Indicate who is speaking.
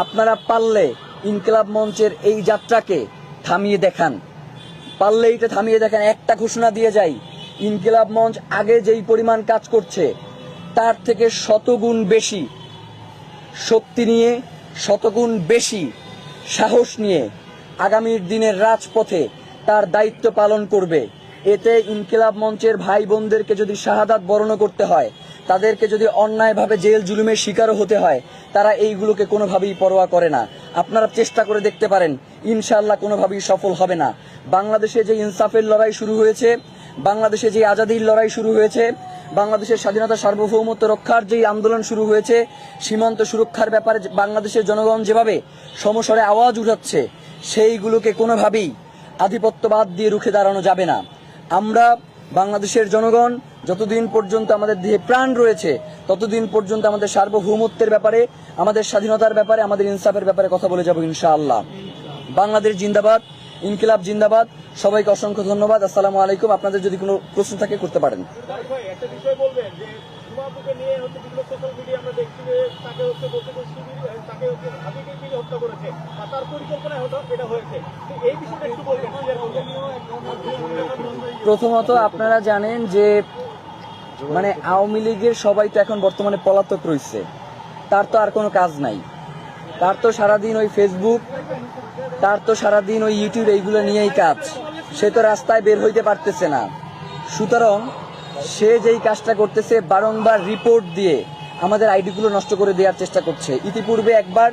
Speaker 1: আপনারা পারলে ইনকিলাব মঞ্চের এই যাত্রাকে থামিয়ে দেখান, পারলে এটা থামিয়ে দেখান। একটা ঘোষণা দিয়ে যাই, ইনকিলাব মঞ্চ আগে যেই পরিমাণ কাজ করছে তার থেকে শতগুণ বেশি শক্তি নিয়ে, শতগুণ বেশি সাহস নিয়ে আগামীর দিনের রাজপথে তার দায়িত্ব পালন করবে। এতে ইনকিলাব মঞ্চের ভাই বোনদেরকে যদি শাহাদাত বরণ করতে হয়, তাদেরকে যদি অন্যায়ভাবে জেল জুলুমের শিকারও হতে হয়, তারা এইগুলোকে কোনোভাবেই পরোয়া করে না। আপনারা চেষ্টা করে দেখতে পারেন, ইনশাআল্লাহ কোনোভাবেই সফল হবে না। বাংলাদেশে যে ইনসাফের লড়াই শুরু হয়েছে, বাংলাদেশে যে আজাদির লড়াই শুরু হয়েছে, বাংলাদেশের স্বাধীনতা সার্বভৌমত্ব রক্ষার যেই আন্দোলন শুরু হয়েছে, সীমান্ত সুরক্ষার ব্যাপারে বাংলাদেশের জনগণ যেভাবে সমস্বরে আওয়াজ উঠাচ্ছে, সেইগুলোকে কোনোভাবেই আধিপত্যবাদ দিয়ে রুখে দাঁড়ানো যাবে না। আমরা বাংলাদেশের জনগণ যতদিন পর্যন্ত আমাদের দেহে প্রাণ রয়েছে, ততদিন পর্যন্ত আমাদের সার্বভৌমত্বের ব্যাপারে, আমাদের স্বাধীনতার ব্যাপারে, আমাদের ইনসাফের ব্যাপারে কথা বলে যাব ইনশাআল্লাহ। বাংলাদেশ জিন্দাবাদ, ইনকিলাব জিন্দাবাদ। সবাইকে অসংখ্য ধন্যবাদ। আসসালামু আলাইকুম। আপনাদের যদি কোনো প্রশ্ন থাকে করতে পারেন। প্রথমত আপনারা জানেন যে মানে আওয়ামী লীগের সবাই তো এখন বর্তমানে পলাতক রয়েছে, তার তো আর কোনো কাজ নাই, তার তো সারাদিন ওই ফেসবুক, তার তো সারাদিন ওই ইউটিউব, এইগুলো নিয়েই কাজ। সে তো রাস্তায় বের হইতে পারতেছে না। সুতরাং সে যেই কাজটা করতেছে, বারংবার রিপোর্ট দিয়ে আমাদের আইডিগুলো নষ্ট করে দেওয়ার চেষ্টা করছে। ইতিপূর্বে একবার